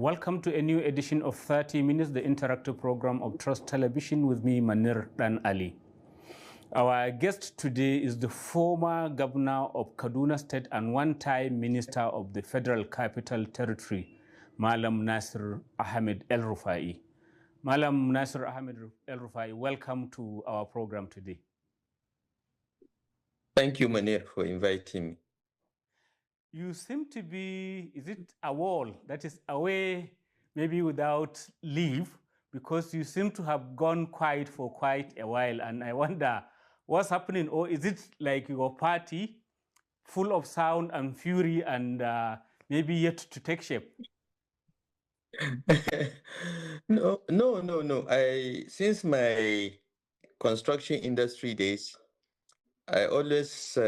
Welcome to a new edition of 30 Minutes, the interactive program of Trust Television with me, Manir Dan Ali. Our guest today is the former governor of Kaduna State and one-time minister of the Federal Capital Territory, Malam Nasir El-Rufai. Malam Nasir El-Rufai, welcome to our program today. Thank you, Manir, for inviting me. You seem to be, is it a wall that is away, maybe without leave, because you seem to have gone quiet for quite a while, and I wonder what's happening, or is it like your party full of sound and fury and maybe yet to take shape? No. Since my construction industry days, I always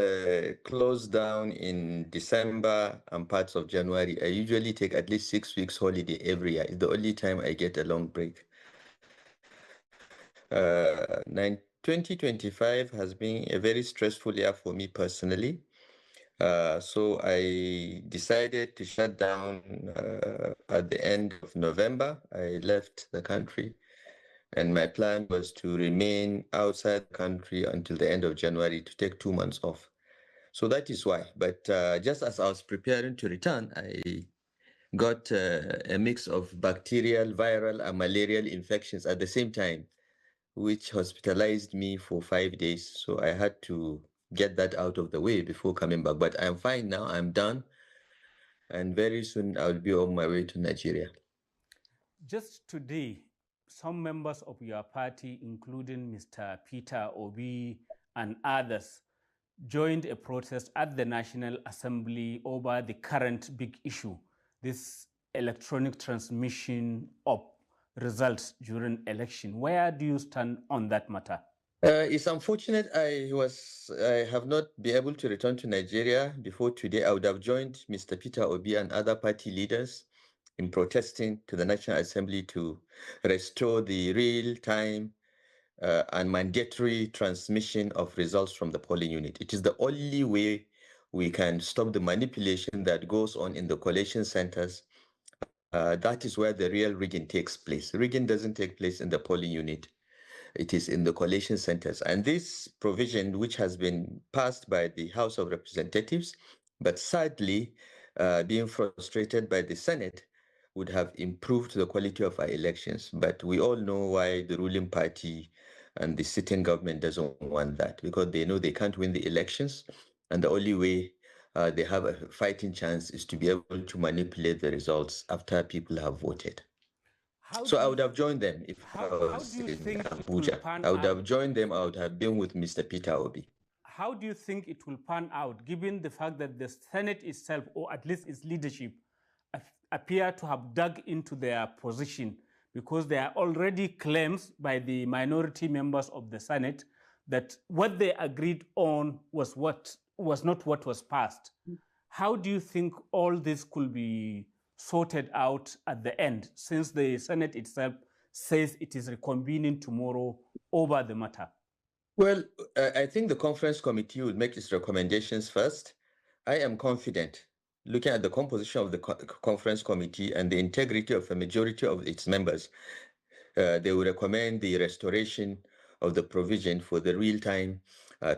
close down in December and parts of January. I usually take at least 6 weeks holiday every year. It's the only time I get a long break. 2025 has been a very stressful year for me personally. So I decided to shut down at the end of November. I left the country. And my plan was to remain outside the country until the end of January to take 2 months off. So that is why. But just as I was preparing to return, I got a mix of bacterial, viral, and malarial infections at the same time, which hospitalized me for 5 days. So I had to get that out of the way before coming back. But I'm fine now. I'm done. And very soon I'll be on my way to Nigeria. Just today, some members of your party, including Mr. Peter Obi and others, joined a protest at the National Assembly over the current big issue, this electronic transmission of results during election. Where do you stand on that matter? It's unfortunate I have not been able to return to Nigeria before today. I would have joined Mr. Peter Obi and other party leaders in protesting to the National Assembly to restore the real-time and mandatory transmission of results from the polling unit. It is the only way we can stop the manipulation that goes on in the collation centers. That is where the real rigging takes place. Rigging doesn't take place in the polling unit. It is in the collation centers. And this provision, which has been passed by the House of Representatives, but sadly being frustrated by the Senate, would have improved the quality of our elections. But we all know why the ruling party and the sitting government doesn't want that, because they know they can't win the elections. And the only way they have a fighting chance is to be able to manipulate the results after people have voted. So I would have joined them if I was in Abuja. I would have joined them. I would have been with Mr. Peter Obi. How do you think it will pan out, given the fact that the Senate itself, or at least its leadership, appear to have dug into their position, because there are already claims by the minority members of the Senate that what they agreed on was not what was passed? How do you think all this could be sorted out at the end, since the Senate itself says it is reconvening tomorrow over the matter? Well, I think the conference committee will make its recommendations first. I am confident, looking at the composition of the conference committee and the integrity of a majority of its members, they will recommend the restoration of the provision for the real-time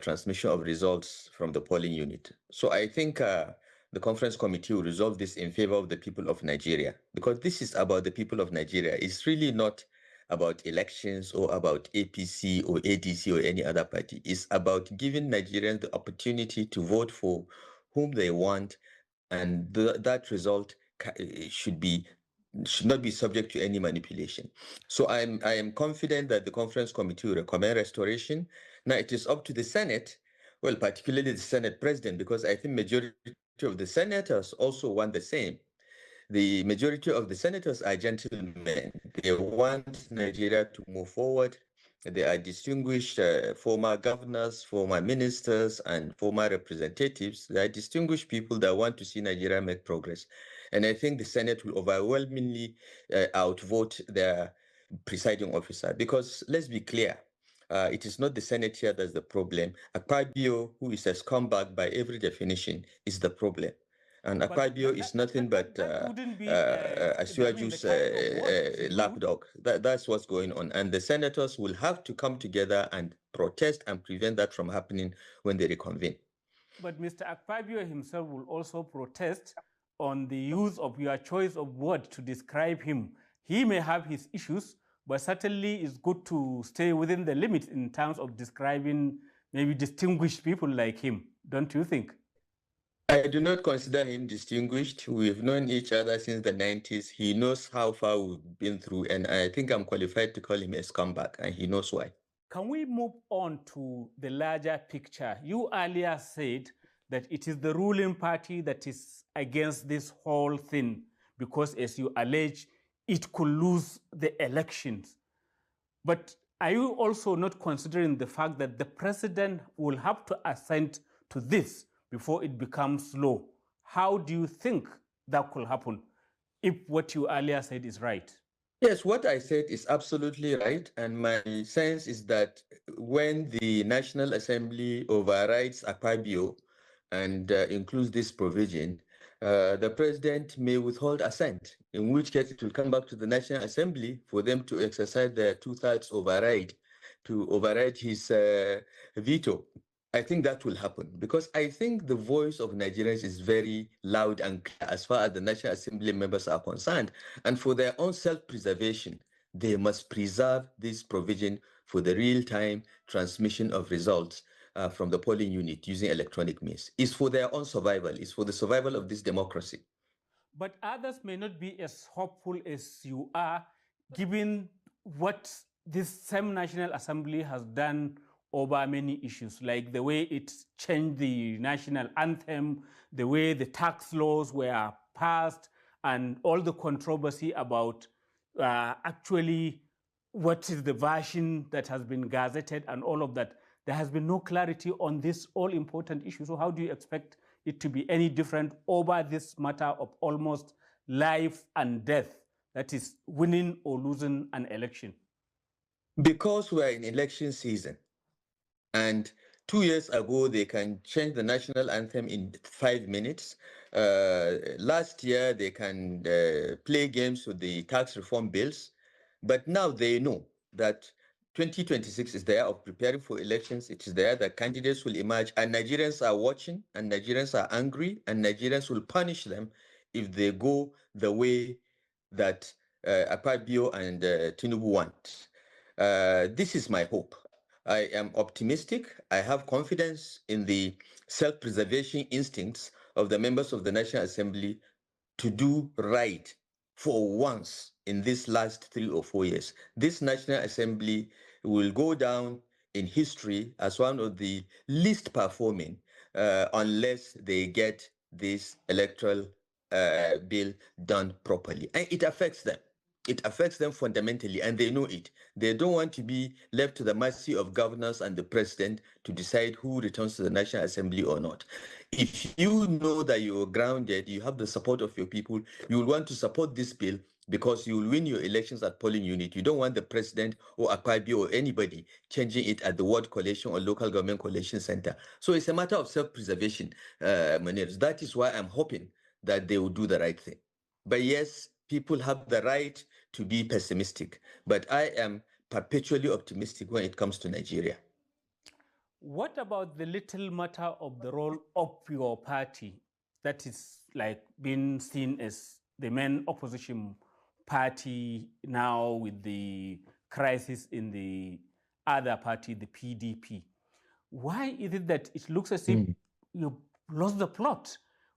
transmission of results from the polling unit. So I think the conference committee will resolve this in favor of the people of Nigeria, because this is about the people of Nigeria. It's really not about elections or about APC or ADC or any other party. It's about giving Nigerians the opportunity to vote for whom they want, and that result should not be subject to any manipulation. So I am confident that the conference committee will recommend restoration. Now it is up to the Senate, well, particularly the Senate president, because I think majority of the senators also want the same. The majority of the senators are gentlemen. They want Nigeria to move forward. They are distinguished former governors, former ministers, and former representatives. They are distinguished people that want to see Nigeria make progress. And I think the Senate will overwhelmingly outvote their presiding officer, because let's be clear, it is not the Senate here that's the problem. Akpabio, who is a scumbag by every definition, is the problem. And Akpabio is nothing but that wouldn't be, I mean, the Asiwaju's kind of what you should do. lapdog. That's what's going on. And the senators will have to come together and protest and prevent that from happening when they reconvene. But Mr. Akpabio himself will also protest on the use of your choice of word to describe him. He may have his issues, but certainly it's good to stay within the limits in terms of describing maybe distinguished people like him, don't you think? I do not consider him distinguished. We've known each other since the 90s. He knows how far we've been through, and I think I'm qualified to call him a scumbag, and he knows why. Can we move on to the larger picture? You earlier said that it is the ruling party that is against this whole thing because, as you allege, it could lose the elections. But are you also not considering the fact that the president will have to assent to this before it becomes law? How do you think that could happen if what you earlier said is right? Yes, what I said is absolutely right. And my sense is that when the National Assembly overrides Akpabio and includes this provision, the president may withhold assent, in which case it will come back to the National Assembly for them to exercise their two-thirds override, to override his veto. I think that will happen because I think the voice of Nigerians is very loud and clear as far as the National Assembly members are concerned. And for their own self-preservation, they must preserve this provision for the real-time transmission of results from the polling unit using electronic means. It's for their own survival. It's for the survival of this democracy. But others may not be as hopeful as you are, given what this same National Assembly has done over many issues, like the way it changed the national anthem, the way the tax laws were passed, and all the controversy about actually what is the version that has been gazetted and all of that. There has been no clarity on this all-important issue. So how do you expect it to be any different over this matter of almost life and death, that is winning or losing an election? Because we're in election season, and 2 years ago, they can change the national anthem in 5 minutes. Last year, they can play games with the tax reform bills. But now they know that 2026 is the year of preparing for elections. It is the year that candidates will emerge, and Nigerians are watching, and Nigerians are angry, and Nigerians will punish them if they go the way that Akpabio and Tinubu want. This is my hope. I am optimistic. I have confidence in the self-preservation instincts of the members of the National Assembly to do right for once in this last 3 or 4 years. This National Assembly will go down in history as one of the least performing unless they get this electoral bill done properly. And it affects them. It affects them fundamentally, and they know it. They don't want to be left to the mercy of governors and the president to decide who returns to the National Assembly or not. If you know that you're grounded, you have the support of your people, you will want to support this bill because you will win your elections at polling unit. You don't want the president or Akpabio or anybody changing it at the ward collation or local government collation center. So it's a matter of self-preservation, Manir. That is why I'm hoping that they will do the right thing. But yes, people have the right to be pessimistic, but I am perpetually optimistic when it comes to Nigeria. What about the little matter of the role of your party that is like being seen as the main opposition party now with the crisis in the other party, the PDP? Why is it that it looks as if you lost the plot?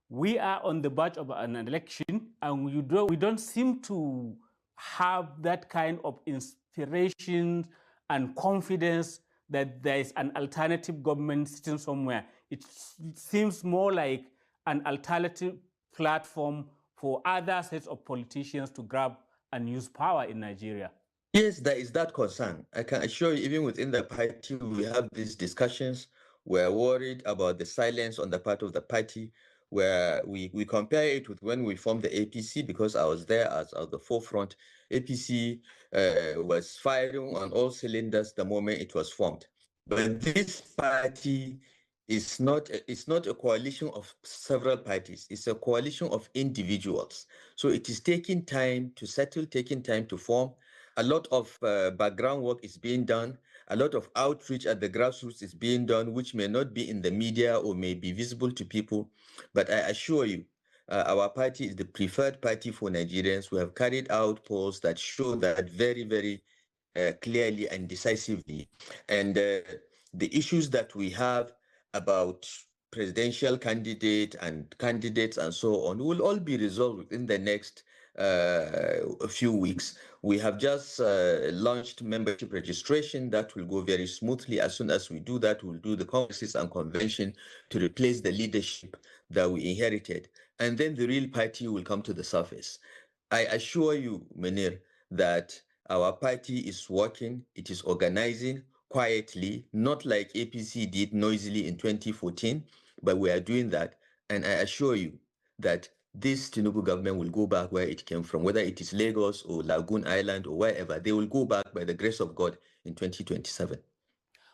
We are on the verge of an election, and we don't seem to have that kind of inspiration and confidence that there is an alternative government sitting somewhere. It seems more like an alternative platform for other sets of politicians to grab and use power in Nigeria. Yes, there is that concern. I can assure you, even within the party, we have these discussions. We're worried about the silence on the part of the party, where we compare it with when we formed the APC, because I was there as at the forefront. APC was firing on all cylinders the moment it was formed. But this party It's not a coalition of several parties. It's a coalition of individuals. So it is taking time to settle, taking time to form. A lot of background work is being done. A lot of outreach at the grassroots is being done, which may not be in the media or may be visible to people. But I assure you, our party is the preferred party for Nigerians. We have carried out polls that show that very, very clearly and decisively. And the issues that we have about presidential candidate and candidates and so on will all be resolved in the next a few weeks. We have just launched membership registration that will go very smoothly. As soon as we do that, we'll do the congresses and convention to replace the leadership that we inherited. And then the real party will come to the surface. I assure you, Munir, that our party is working, it is organizing quietly, not like APC did noisily in 2014, but we are doing that. And I assure you that this Tinubu government will go back where it came from, whether it is Lagos or Lagoon Island or wherever, they will go back by the grace of God in 2027.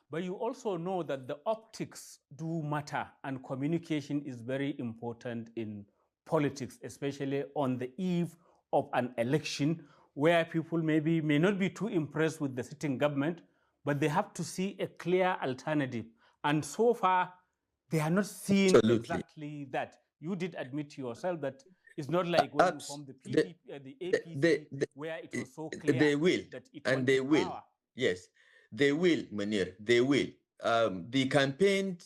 But you also know that the optics do matter, and communication is very important in politics, especially on the eve of an election where people maybe may not be too impressed with the sitting government, but they have to see a clear alternative. And so far, they are not seeing exactly that. You did admit to yourself that it's not like when you formed the APC, where it was so clear they will, that it and they will. power. Yes, they will, Munir. They will. The campaign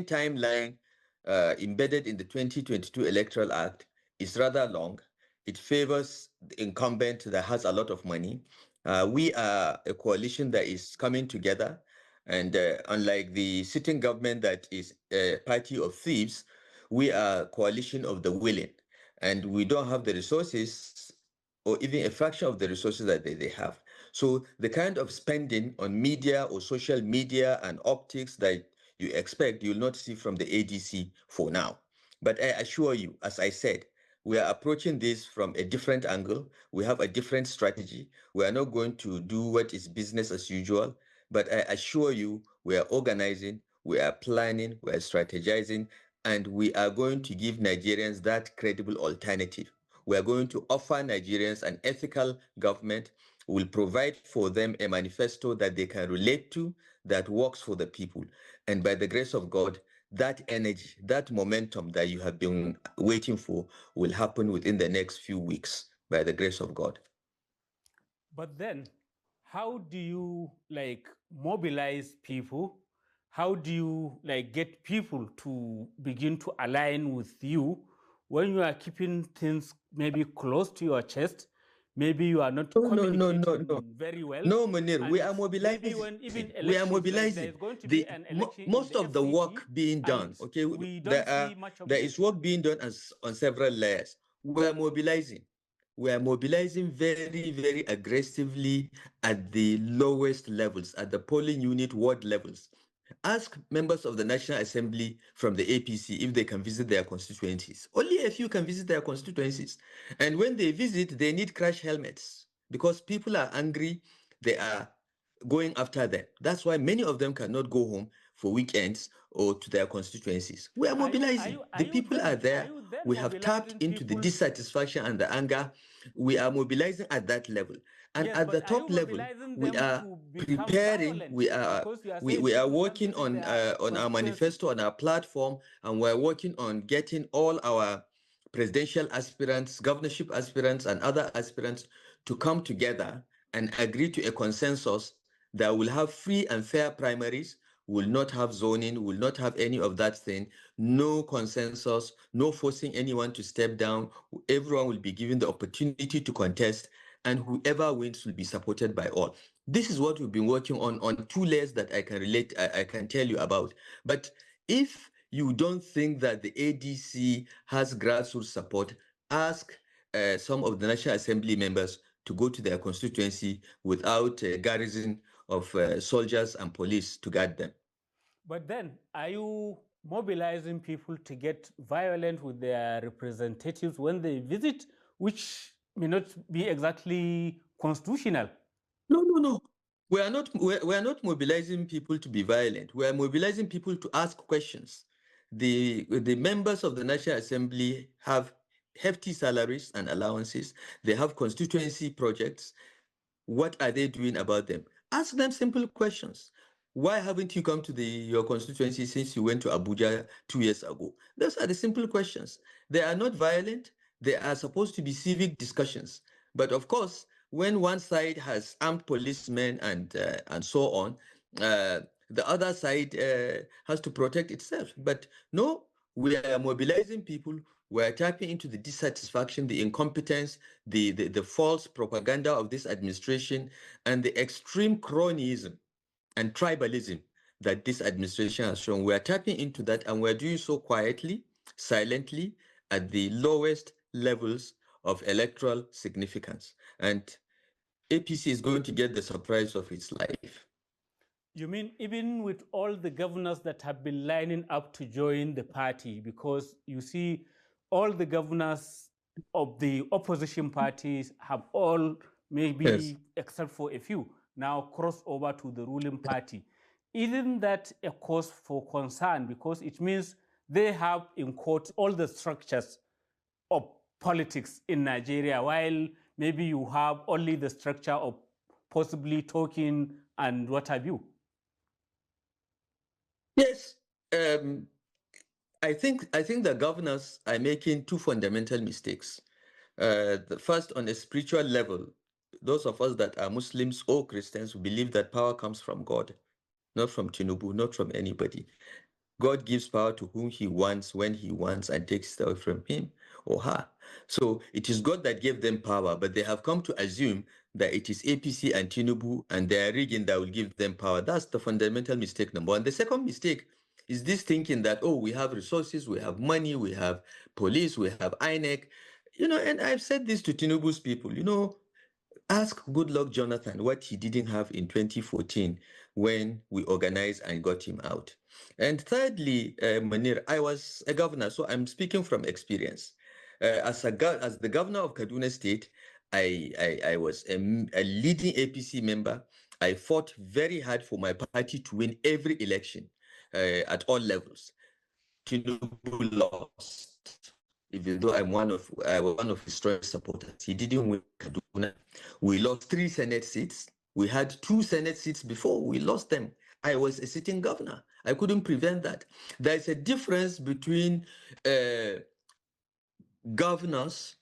timeline embedded in the 2022 Electoral Act is rather long. It favors the incumbent that has a lot of money. We are a coalition that is coming together, and unlike the sitting government that is a party of thieves, we are a coalition of the willing, and we don't have the resources or even a fraction of the resources that they have. So the kind of spending on media or social media and optics that you expect, you'll not see from the ADC for now. But I assure you, as I said, we are approaching this from a different angle. We have a different strategy. We are not going to do what is business as usual. But I assure you, we are organizing, we are planning, we are strategizing, and we are going to give Nigerians that credible alternative. We are going to offer Nigerians an ethical government. We'll provide for them a manifesto that they can relate to, that works for the people. And by the grace of God, that energy, that momentum that you have been waiting for will happen within the next few weeks by the grace of God. But then, how do you mobilize people? How do you get people to begin to align with you when you are keeping things maybe close to your chest? Maybe you are not communicating very well. No, Munir, we are mobilizing. Maybe when even elections, we are mobilizing. There is going to be an election most of the work being done. Okay, we don't see much of there is work being done on several layers. We are mobilizing. We are mobilizing very, very aggressively at the lowest levels, at the polling unit ward levels. Ask members of the National Assembly from the APC if they can visit their constituencies. Only a few can visit their constituencies. And when they visit, they need crash helmets because people are angry. They are going after them. That's why many of them cannot go home for weekends or to their constituencies. We are mobilizing. The people are there. We have tapped into the dissatisfaction and the anger. We are mobilizing at that level. And at the top level, we are preparing. We are working on our manifesto, on our platform, and we're working on getting all our presidential aspirants, governorship aspirants, and other aspirants to come together and agree to a consensus that will have free and fair primaries, will not have zoning, will not have any of that thing, no consensus, no forcing anyone to step down. Everyone will be given the opportunity to contest, and whoever wins will be supported by all. This is what we've been working on two layers that I can tell you about. But if you don't think that the ADC has grassroots support, ask some of the National Assembly members to go to their constituency without a garrison of soldiers and police to guard them. But then, are you mobilizing people to get violent with their representatives when they visit, which may not be exactly constitutional? No. We are not mobilizing people to be violent. We are mobilizing people to ask questions. The members of the National Assembly have hefty salaries and allowances. They have constituency projects. What are they doing about them? Ask them simple questions. Why haven't you come to your constituency since you went to Abuja 2 years ago? Those are the simple questions. They are not violent. They are supposed to be civic discussions. But of course, when one side has armed policemen and so on, uh, the other side has to protect itself. But no, we are mobilizing people. We are tapping into the dissatisfaction, the incompetence, the false propaganda of this administration, and the extreme cronyism and tribalism that this administration has shown. We are tapping into that, and we're doing so quietly, silently, at the lowest levels of electoral significance. And APC is going to get the surprise of its life. You mean even with all the governors that have been lining up to join the party? Because you see, all the governors of the opposition parties have all, maybe Yes. except for a few, now crossed over to the ruling party. Isn't that a cause for concern? Because it means they have, in quotes, all the structures of politics in Nigeria, while maybe you have only the structure of possibly talking and what have you. Yes. I think the governors are making two fundamental mistakes. The first, on a spiritual level, those of us that are Muslims or Christians who believe that power comes from God, not from Tinubu, not from anybody. God gives power to whom he wants, when he wants, and takes it away from him or her. So it is God that gave them power, but they have come to assume that it is APC and Tinubu and their rigging that will give them power. That's the fundamental mistake number one. The second mistake is this thinking that, oh, we have resources, we have money, we have police, we have INEC. And I've said this to Tinubu's people, ask Goodluck Jonathan what he didn't have in 2014 when we organized and got him out. And thirdly, Manir, I was a governor, so I'm speaking from experience. As the governor of Kaduna State, I was a leading APC member. I fought very hard for my party to win every election at all levels. Tinubu lost, even though I was one of his strongest supporters. He didn't win Kaduna. We lost 3 Senate seats. We had 2 Senate seats before. We lost them. I was a sitting governor. I couldn't prevent that. There's a difference between governors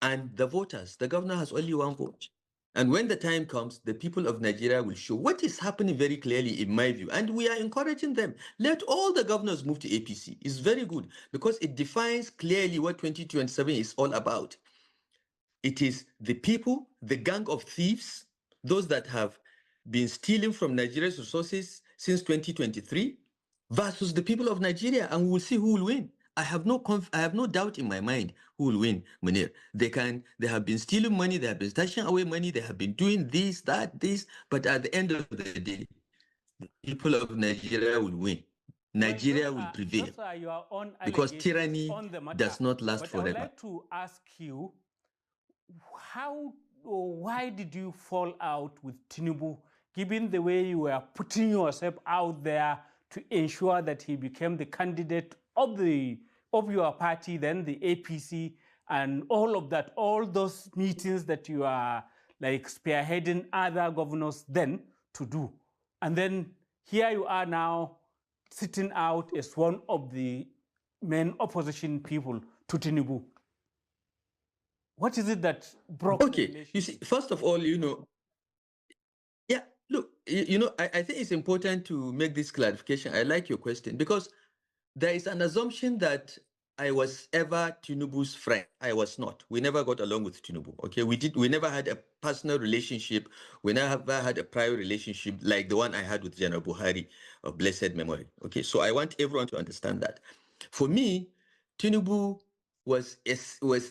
and the voters. The governor has only 1 vote. And when the time comes, the people of Nigeria will show what is happening very clearly, in my view. And we are encouraging them. Let all the governors move to APC. It's very good because it defines clearly what 2027 is all about. It is the people, the gang of thieves, those that have been stealing from Nigeria's resources since 2023, versus the people of Nigeria, and we will see who will win. I have no doubt in my mind who will win, Munir. They have been stealing money, they have been stashing away money, they have been doing this, but at the end of the day, the people of Nigeria will win. Nigeria will prevail. Those are your own because tyranny on the matter, does not last but forever. I would like to ask you, how or why did you fall out with Tinubu, given the way you were putting yourself out there to ensure that he became the candidate of your party, then the APC, and all of that, all those meetings that you are like spearheading other governors then to do. And then here you are now sitting out as one of the main opposition people to Tinubu. What is it that broke the relationship? You see, first of all, yeah, look, I think it's important to make this clarification. I like your question because there is an assumption that I was ever Tinubu's friend. I was not. We never got along with Tinubu. Okay, we never had a personal relationship. We never had a prior relationship like the one I had with General Buhari of blessed memory. Okay, so I want everyone to understand that. For me, Tinubu was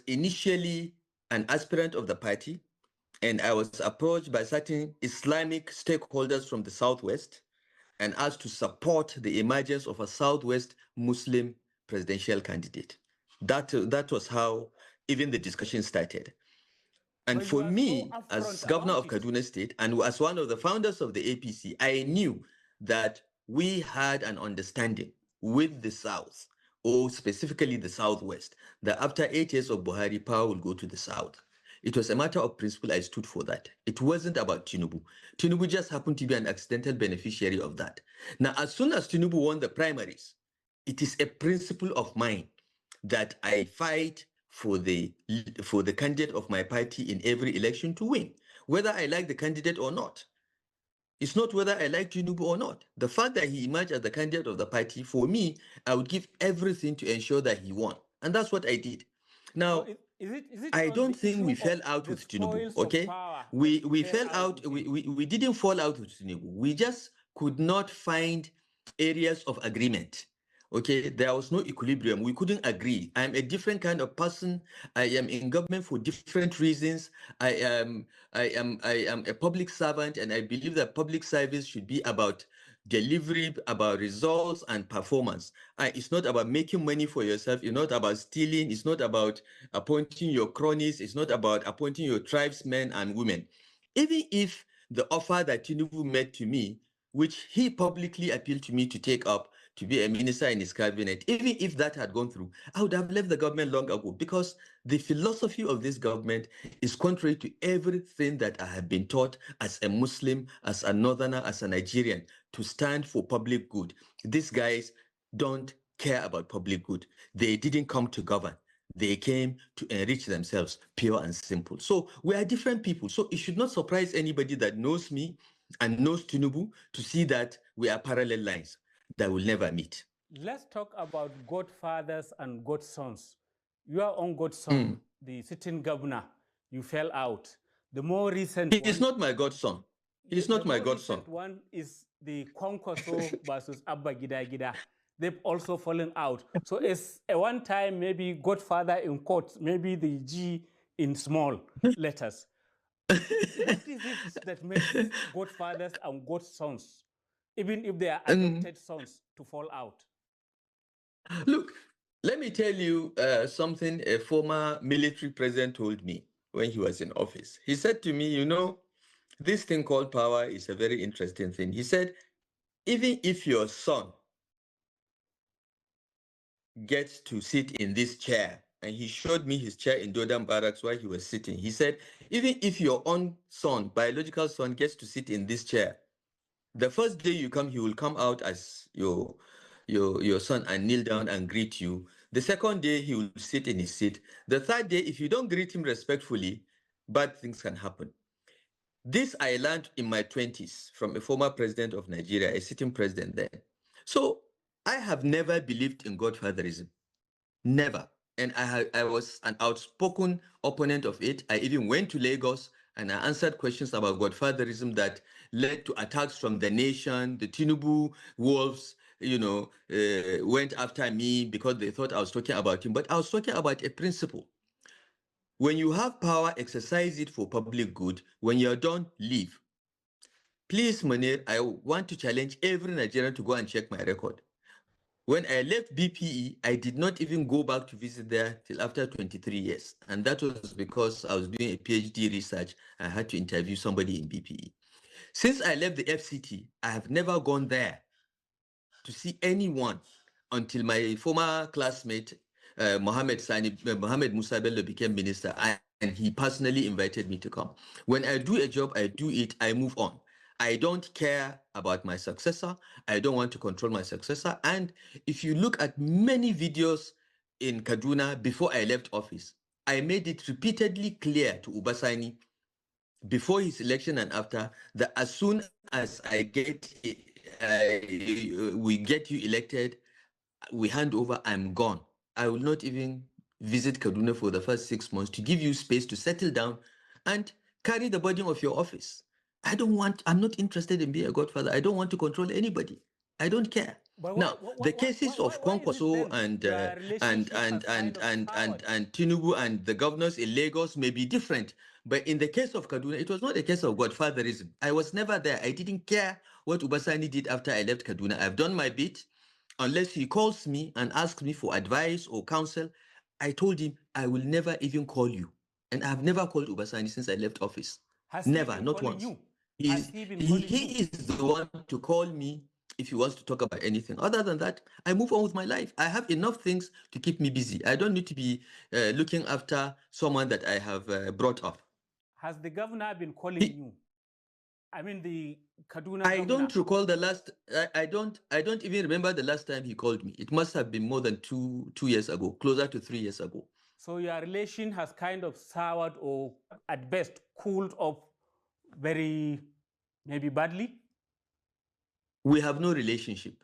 initially an aspirant of the party, and I was approached by certain Islamic stakeholders from the Southwest and asked to support the emergence of a Southwest Muslim presidential candidate. That was how even the discussion started. And But you for are so me, upfront as governor about of it. Kaduna State and as one of the founders of the APC, I knew that we had an understanding with the South, or specifically the Southwest, that after 8 years of Buhari, power will go to the South. It was a matter of principle. I stood for that. It wasn't about Tinubu. Tinubu just happened to be an accidental beneficiary of that. Now, as soon as Tinubu won the primaries, it is a principle of mine that I fight for the candidate of my party in every election to win, whether I like the candidate or not. It's not whether I like Tinubu or not. The fact that he emerged as the candidate of the party, for me, I would give everything to ensure that he won. And that's what I did. Now, So is it I not don't the think issue we of fell out the with Tinubu, spoils of okay? power that We you we fell fell out out, with him? we didn't fall out with Tinubu. We just could not find areas of agreement. Okay, there was no equilibrium. We couldn't agree. I'm a different kind of person. I am in government for different reasons. I am a public servant, and I believe that public service should be about delivery, about results and performance. It's not about making money for yourself. It's not about stealing. It's not about appointing your cronies. It's not about appointing your tribesmen and women. Even if the offer that Tinubu made to me, which he publicly appealed to me to take up, to be a minister in his cabinet, even if that had gone through, I would have left the government long ago, because the philosophy of this government is contrary to everything that I have been taught as a Muslim, as a Northerner, as a Nigerian, to stand for public good. These guys don't care about public good. They didn't come to govern. They came to enrich themselves, pure and simple. So we are different people. So it should not surprise anybody that knows me and knows Tinubu to see that we are parallel lines that will never meet. Let's talk about godfathers and godsons. Your own godson, the sitting governor, you fell out. The more recent He one, is not my godson. He's the not my more godson. recent one is the Kwankwaso versus Abba Gida Gida. They've also fallen out. So it's a one time maybe godfather in quotes, maybe the G in small letters. What is it that makes godfathers and godsons, even if they are adopted sons, to fall out? Look, let me tell you something a former military president told me when he was in office. He said to me, you know, this thing called power is a very interesting thing. He said, even if your son gets to sit in this chair, and he showed me his chair in Dodam Barracks while he was sitting. He said, even if your own son, biological son, gets to sit in this chair, the first day you come, he will come out as your son and kneel down and greet you. The second day, he will sit in his seat. The third day, if you don't greet him respectfully, bad things can happen. This I learned in my 20s from a former president of Nigeria, a sitting president then. So I have never believed in godfatherism. Never. And I was an outspoken opponent of it. I even went to Lagos and I answered questions about godfatherism that led to attacks from the nation. The Tinubu wolves, went after me because they thought I was talking about him. But I was talking about a principle. When you have power, exercise it for public good. When you're done, leave. Please, Manir, I want to challenge every Nigerian to go and check my record. When I left BPE, I did not even go back to visit there till after 23 years. And that was because I was doing a PhD research. I had to interview somebody in BPE. Since I left the FCT, I have never gone there to see anyone until my former classmate, Mohammed Musa Bello, became minister, and he personally invited me to come. When I do a job, I do it, I move on. I don't care about my successor. I don't want to control my successor. And if you look at many videos in Kaduna before I left office, I made it repeatedly clear to Ubasani before his election and after that as soon as we get you elected, we hand over, I'm gone. I will not even visit Kaduna for the first 6 months to give you space to settle down and carry the burden of your office. I'm not interested in being a godfather. I don't want to control anybody. I don't care. But Now, the cases of why is it Kwankwaso then your relationship has kind of soured? and Tinubu and the governors in Lagos may be different. But in the case of Kaduna, it was not a case of godfatherism. I was never there. I didn't care what Ubasani did after I left Kaduna. I've done my bit. Unless he calls me and asks me for advice or counsel, I told him, I will never even call you. And I've never called Ubasani since I left office. Has Never, he been not calling once. you? He's, Has he been calling he you? is the one to call me if he wants to talk about anything. Other than that, I move on with my life. I have enough things to keep me busy. I don't need to be looking after someone that I have brought up. Has the governor been calling you? I mean, the Kaduna I governor. don't recall the last. I don't even remember the last time he called me. It must have been more than two years ago, closer to 3 years ago. So your relation has kind of soured or at best cooled off very maybe badly? We have no relationship.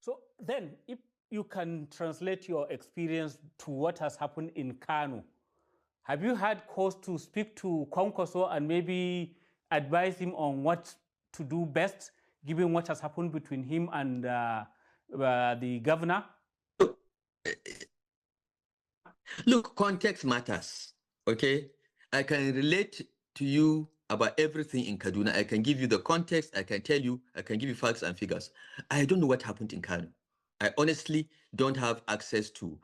So then, if you can translate your experience to what has happened in Kano, have you had cause to speak to Kwankwaso and maybe advise him on what to do best, given what has happened between him and the governor? Look, context matters. Okay, I can relate to you about everything in Kaduna. I can give you the context. I can tell you. I can give you facts and figures. I don't know what happened in Kano. I honestly don't have access to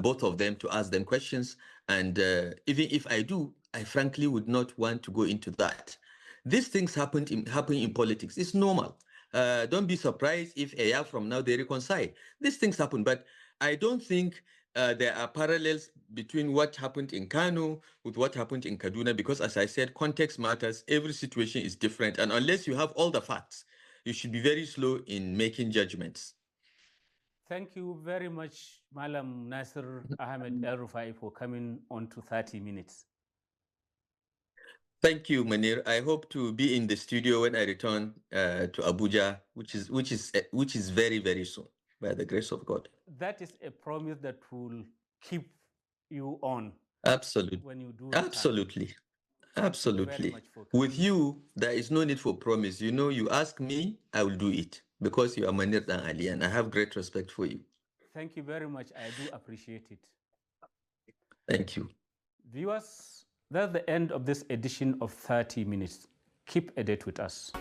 both of them to ask them questions. And even if I do, I frankly would not want to go into that. These things happen in politics. It's normal. Don't be surprised if a year from now they reconcile. These things happen, but I don't think there are parallels between what happened in Kano with what happened in Kaduna, because as I said, context matters. Every situation is different. And unless you have all the facts, you should be very slow in making judgments. Thank you very much, Malam Nasir El-Rufai, for coming on to 30 minutes. Thank you, Manir. I hope to be in the studio when I return to Abuja, which is very, very soon, by the grace of God. That is a promise that will keep you on. Absolutely. When you do return. Absolutely. Absolutely. You with you, there is no need for promise. You know, you ask me, I will do it because you are Manir Dan Ali, and I have great respect for you. Thank you very much. I do appreciate it. Thank you. Viewers, that's the end of this edition of 30 Minutes. Keep a date with us.